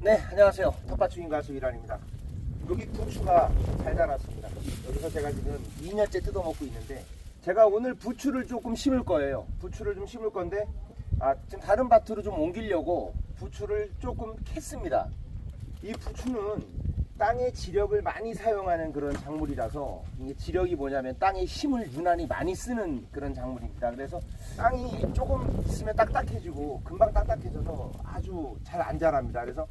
네, 안녕하세요. 텃밭주인 가수 이란입니다. 여기 부추가 잘 자랐습니다. 여기서 제가 지금 2년째 뜯어먹고 있는데, 제가 오늘 부추를 조금 심을 거예요. 부추를 좀 심을 건데, 지금 다른 밭으로 좀 옮기려고 부추를 조금 캤습니다. 이 부추는 땅의 지력을 많이 사용하는 그런 작물이라서, 이게 지력이 뭐냐면 땅의 힘을 유난히 많이 쓰는 그런 작물입니다. 그래서 땅이 조금 있으면 딱딱해지고 금방 딱딱해져서 아주 잘 안 자랍니다. 그래서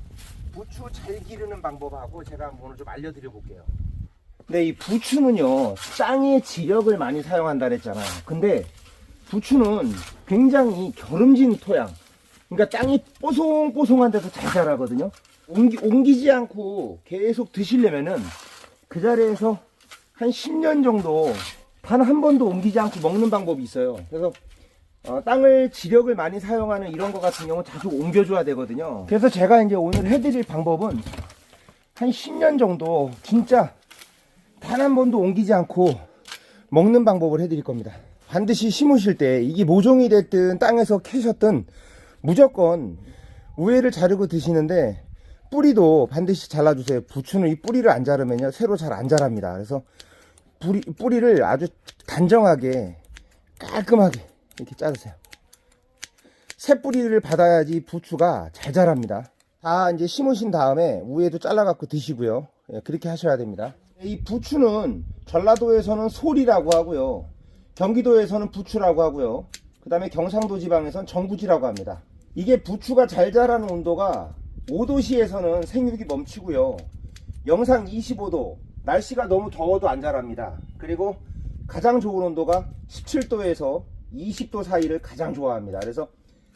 부추 잘 기르는 방법하고 제가 오늘 좀 알려드려 볼게요. 네, 이 부추는요, 땅의 지력을 많이 사용한다 그랬잖아요. 근데 부추는 굉장히 겨름진 토양, 그러니까 땅이 뽀송뽀송한 데서 잘 자라거든요. 옮기지 않고 계속 드시려면은 그 자리에서 한 10년 정도 단 한 번도 옮기지 않고 먹는 방법이 있어요. 그래서 땅을 지력을 많이 사용하는 이런 거 같은 경우는 자주 옮겨줘야 되거든요. 그래서 제가 이제 오늘 해드릴 방법은 한 10년 정도 진짜 단 한 번도 옮기지 않고 먹는 방법을 해드릴 겁니다. 반드시 심으실 때 이게 모종이 됐든 땅에서 캐셨든 무조건 우회를 자르고 드시는데 뿌리도 반드시 잘라주세요. 부추는 이 뿌리를 안 자르면요 새로 잘 안 자랍니다. 그래서 뿌리를 아주 단정하게 깔끔하게 이렇게 자르세요. 새 뿌리를 받아야지 부추가 잘 자랍니다. 다 이제 심으신 다음에 우회도 잘라 갖고 드시고요. 그렇게 하셔야 됩니다. 이 부추는 전라도에서는 솔이라고 하고요, 경기도에서는 부추라고 하고요, 그 다음에 경상도 지방에서는 정부지라고 합니다. 이게 부추가 잘 자라는 온도가 5도씨에서는 생육이 멈추고요, 영상 25도, 날씨가 너무 더워도 안 자랍니다. 그리고 가장 좋은 온도가 17도에서 20도 사이를 가장 좋아합니다. 그래서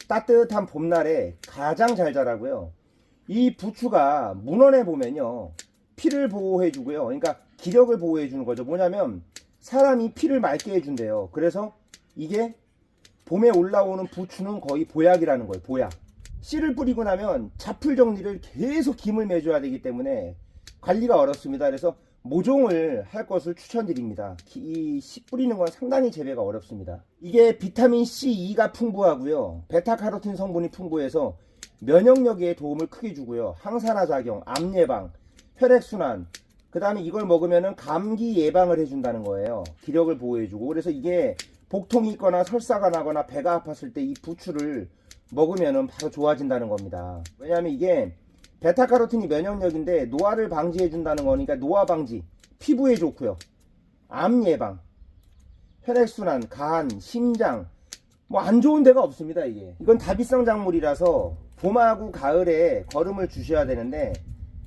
따뜻한 봄날에 가장 잘 자라고요. 이 부추가 문헌에 보면요, 피를 보호해 주고요, 그러니까 기력을 보호해 주는 거죠. 뭐냐면 사람이 피를 맑게 해준대요. 그래서 이게 봄에 올라오는 부추는 거의 보약이라는 거예요. 보약. 씨를 뿌리고 나면 잡풀 정리를 계속 김을 매줘야 되기 때문에 관리가 어렵습니다. 그래서 모종을 할 것을 추천드립니다. 이 씨 뿌리는 건 상당히 재배가 어렵습니다. 이게 비타민 C2가 풍부하고요, 베타카로틴 성분이 풍부해서 면역력에 도움을 크게 주고요, 항산화 작용, 암 예방, 혈액순환, 그 다음에 이걸 먹으면 감기 예방을 해준다는 거예요. 기력을 보호해주고. 그래서 이게 복통이 있거나 설사가 나거나 배가 아팠을 때 이 부추를 먹으면 바로 좋아진다는 겁니다. 왜냐하면 이게 베타카로틴이 면역력인데 노화를 방지해 준다는 거니까 노화 방지, 피부에 좋고요, 암 예방, 혈액순환, 간, 심장, 뭐 안 좋은 데가 없습니다. 이건 다비성 작물이라서 봄하고 가을에 거름을 주셔야 되는데,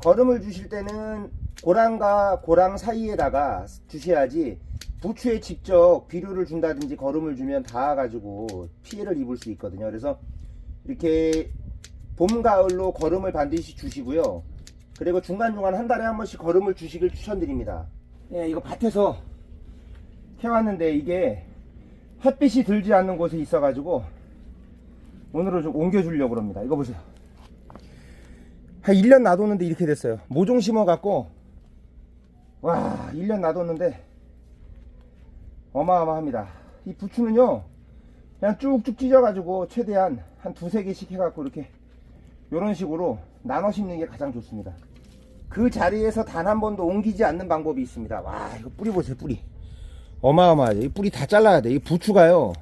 거름을 주실 때는 고랑과 고랑 사이에다가 주셔야지, 부추에 직접 비료를 준다든지 거름을 주면 닿아가지고 피해를 입을 수 있거든요. 그래서 이렇게 봄, 가을로 거름을 반드시 주시고요. 그리고 중간중간 한 달에 한 번씩 거름을 주시길 추천드립니다. 예, 이거 밭에서 캐왔는데 이게 햇빛이 들지 않는 곳에 있어가지고 오늘은 좀 옮겨주려고 합니다. 이거 보세요. 한 1년 놔뒀는데 이렇게 됐어요. 모종 심어갖고, 와, 1년 놔뒀는데 어마어마합니다. 이 부추는요, 그냥 쭉쭉 찢어가지고 최대한 한 2~3개씩 해갖고 이렇게 요런 식으로 나눠 심는 게 가장 좋습니다. 그 자리에서 단 한 번도 옮기지 않는 방법이 있습니다. 와, 이거 뿌리 보세요. 뿌리 어마어마하죠. 이 뿌리 다 잘라야 돼. 이 부추가요,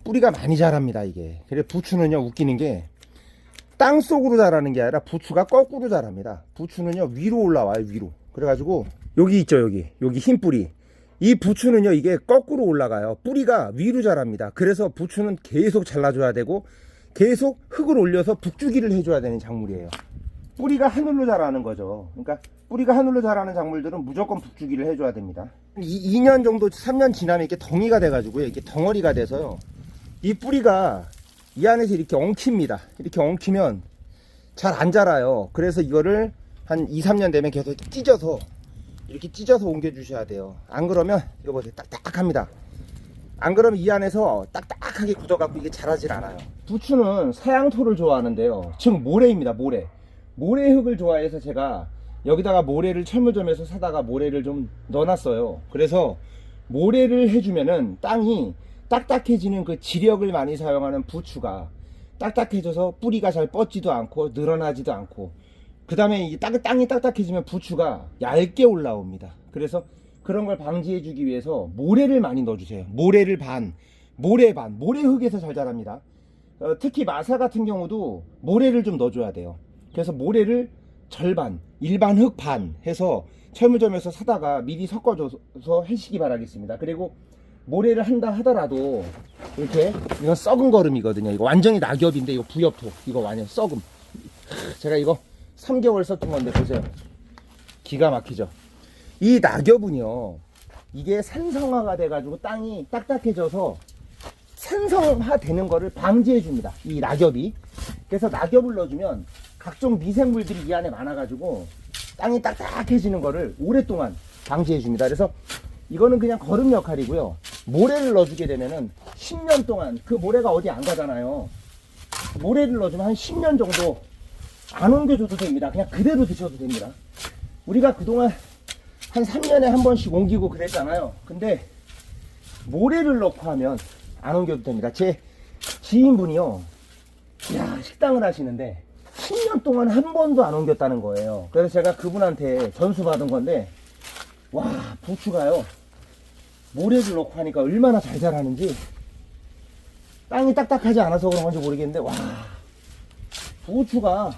뿌리가 많이 자랍니다. 이게 그래, 부추는요 웃기는 게 땅속으로 자라는 게 아니라 부추가 거꾸로 자랍니다. 부추는요 위로 올라와요. 위로. 그래가지고 여기 있죠, 여기 흰 뿌리, 이 부추는요 이게 거꾸로 올라가요. 뿌리가 위로 자랍니다. 그래서 부추는 계속 잘라줘야 되고 계속 흙을 올려서 북주기를 해줘야 되는 작물이에요. 뿌리가 하늘로 자라는 거죠. 그러니까 뿌리가 하늘로 자라는 작물들은 무조건 북주기를 해줘야 됩니다. 2년 정도, 3년 지나면 이렇게 덩이가 돼가지고요, 이렇게 덩어리가 돼서요, 이 뿌리가 이 안에서 이렇게 엉킵니다. 이렇게 엉키면 잘 안 자라요. 그래서 이거를 한 2~3년 되면 계속 찢어서 이렇게 찢어서 옮겨 주셔야 돼요. 안 그러면 이거 보세요, 딱딱합니다. 안 그러면 이 안에서 딱딱하게 굳어갖고 이게 자라질 않아요. 부추는 사양토를 좋아하는데요, 즉 모래입니다. 모래흙을 좋아해서 제가 여기다가 모래를 철물점에서 사다가 모래를 좀 넣어놨어요. 그래서 모래를 해주면은 땅이 딱딱해지는 그 지력을 많이 사용하는 부추가 딱딱해져서 뿌리가 잘 뻗지도 않고 늘어나지도 않고, 그 다음에 이 땅이 딱딱해지면 부추가 얇게 올라옵니다. 그래서 그런 걸 방지해 주기 위해서 모래를 많이 넣어주세요. 모래를 모래 흙에서 잘 자랍니다. 특히 마사 같은 경우도 모래를 좀 넣어줘야 돼요. 그래서 모래를 절반, 일반 흙 반 해서 철물점에서 사다가 미리 섞어줘서 하시기 바라겠습니다. 그리고 모래를 한다 하더라도 이렇게, 이건 썩은 거름이거든요. 이거 완전히 낙엽인데, 이거 부엽토, 이거 완전 썩음. 제가 이거 3개월 섞은 건데 보세요. 기가 막히죠. 이 낙엽은요, 이게 산성화가 돼가지고 땅이 딱딱해져서 산성화 되는 거를 방지해 줍니다, 이 낙엽이. 그래서 낙엽을 넣어주면 각종 미생물들이 이 안에 많아가지고 땅이 딱딱해지는 거를 오랫동안 방지해 줍니다. 그래서 이거는 그냥 거름 역할이고요. 모래를 넣어주게 되면은 10년 동안 그 모래가 어디 안 가잖아요. 모래를 넣어주면 한 10년 정도 안 옮겨줘도 됩니다. 그냥 그대로 드셔도 됩니다. 우리가 그동안 한 3년에 한 번씩 옮기고 그랬잖아요. 근데 모래를 넣고 하면 안 옮겨도 됩니다. 제 지인분이요, 식당을 하시는데 10년 동안 한 번도 안 옮겼다는 거예요. 그래서 제가 그분한테 전수 받은 건데, 와, 부추가요, 모래를 넣고 하니까 얼마나 잘 자라는지. 땅이 딱딱하지 않아서 그런 건지 모르겠는데, 와, 부추가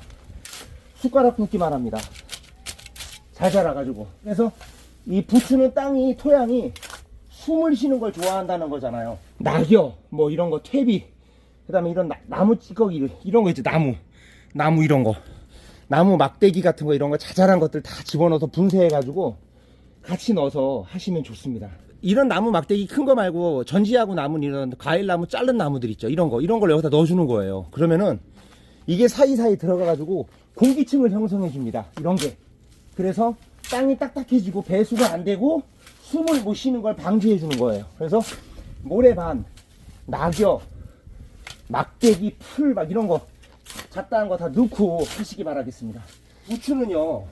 숟가락 굵기만 합니다. 잘 자라가지고. 그래서 이 부추는 토양이 숨을 쉬는 걸 좋아한다는 거잖아요. 낙엽, 뭐 이런 거, 퇴비, 그 다음에 이런 나무 찌꺼기, 이런 거 있죠. 나무 이런 거. 나무 막대기 같은 거, 이런 거 자잘한 것들 다 집어넣어서 분쇄해가지고 같이 넣어서 하시면 좋습니다. 이런 나무 막대기 큰 거 말고 전지하고 나무, 이런 과일나무 자른 나무들 있죠. 이런 걸 여기다 넣어주는 거예요. 그러면은 이게 사이사이 들어가가지고 공기층을 형성해 줍니다. 이런 게. 그래서 땅이 딱딱해지고 배수가 안 되고 숨을 못 쉬는 걸 방지해 주는 거예요. 그래서 모래반, 낙엽, 막대기, 풀 막 이런 거 잡다한 거 다 넣고 하시기 바라겠습니다. 부추는요,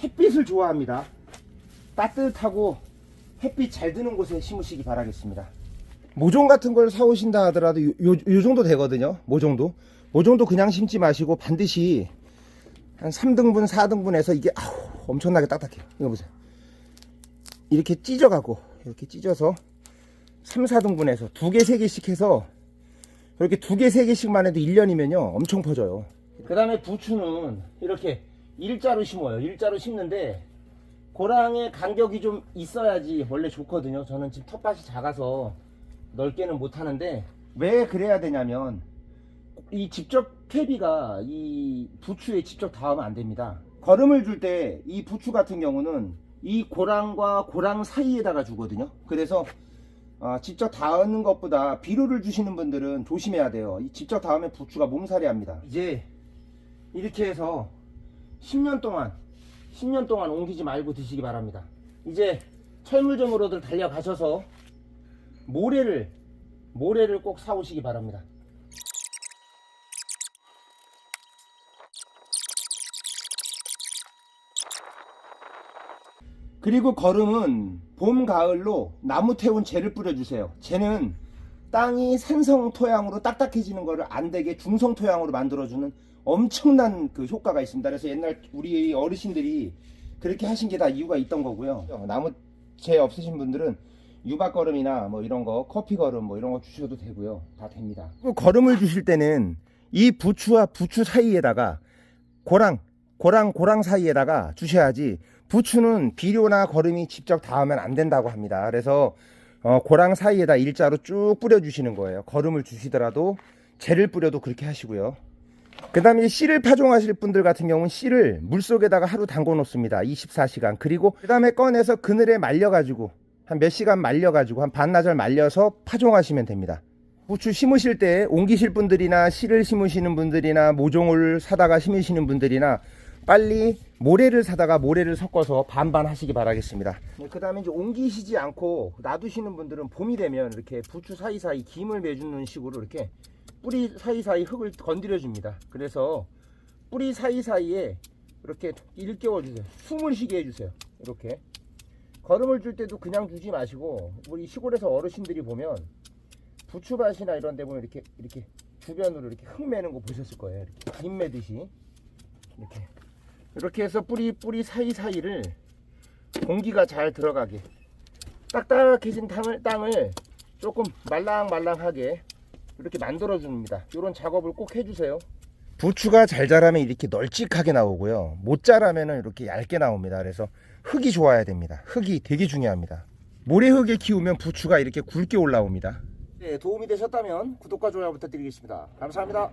햇빛을 좋아합니다. 따뜻하고 햇빛 잘 드는 곳에 심으시기 바라겠습니다. 모종 같은 걸 사오신다 하더라도 요 정도 되거든요. 모종도 그냥 심지 마시고 반드시 한 3등분 4등분해서, 이게 엄청나게 딱딱해요. 이거 보세요. 이렇게 찢어가고, 이렇게 찢어서 3, 4등분해서 2개 3개씩 해서, 이렇게 2개 3개씩만 해도 1년이면요 엄청 퍼져요. 그 다음에 부추는 이렇게 일자로 심어요. 일자로 심는데 고랑의 간격이 좀 있어야지 원래 좋거든요. 저는 지금 텃밭이 작아서 넓게는 못하는데, 왜 그래야 되냐면, 이 직접 퇴비가 이 부추에 직접 닿으면 안 됩니다. 거름을 줄 때 이 부추 같은 경우는 이 고랑과 고랑 사이에다가 주거든요. 그래서 직접 닿는 것보다 비료를 주시는 분들은 조심해야 돼요. 이 직접 닿으면 부추가 몸살이 합니다. 이제 이렇게 해서 10년 동안 옮기지 말고 드시기 바랍니다. 이제 철물점으로들 달려가셔서 모래를 꼭 사오시기 바랍니다. 그리고 거름은 봄, 가을로 나무 태운 재를 뿌려주세요. 재는 땅이 산성 토양으로 딱딱해지는 것을 안 되게 중성 토양으로 만들어주는 엄청난 그 효과가 있습니다. 그래서 옛날 우리 어르신들이 그렇게 하신 게 다 이유가 있던 거고요. 나무 재 없으신 분들은 유박거름이나 뭐 이런 거, 커피거름 뭐 이런 거 주셔도 되고요. 다 됩니다. 거름을 주실 때는 이 부추와 부추 사이에다가 고랑 사이에다가 주셔야지, 부추는 비료나 거름이 직접 닿으면 안 된다고 합니다. 그래서 고랑 사이에다 일자로 쭉 뿌려주시는 거예요. 거름을 주시더라도 재를 뿌려도 그렇게 하시고요. 그 다음에 씨를 파종하실 분들 같은 경우는 씨를 물속에다가 하루 담궈 놓습니다. 24시간. 그리고 그 다음에 꺼내서 그늘에 말려가지고 한 몇 시간 말려가지고 한 반나절 말려서 파종하시면 됩니다. 부추 심으실 때 옮기실 분들이나 씨를 심으시는 분들이나 모종을 사다가 심으시는 분들이나 빨리 모래를 사다가 모래를 섞어서 반반 하시기 바라겠습니다. 그 다음에 이제 옮기시지 않고 놔두시는 분들은 봄이 되면 이렇게 부추 사이사이 김을 매주는 식으로 이렇게 뿌리 사이사이 흙을 건드려 줍니다. 그래서 뿌리 사이사이에 이렇게 일깨워 주세요. 숨을 쉬게 해주세요. 이렇게 거름을 줄 때도 그냥 주지 마시고, 우리 시골에서 어르신들이 보면 부추밭이나 이런 데 보면 이렇게 주변으로 이렇게 흙 매는 거 보셨을 거예요. 이렇게 김 매듯이 이렇게 해서 뿌리 사이사이를 공기가 잘 들어가게 딱딱해진 땅을 조금 말랑말랑하게 이렇게 만들어 줍니다. 이런 작업을 꼭 해주세요. 부추가 잘 자라면 이렇게 널찍하게 나오고요, 못 자라면 이렇게 얇게 나옵니다. 그래서 흙이 좋아야 됩니다. 흙이 되게 중요합니다. 모래흙에 키우면 부추가 이렇게 굵게 올라옵니다. 네, 도움이 되셨다면 구독과 좋아요 부탁드리겠습니다. 감사합니다.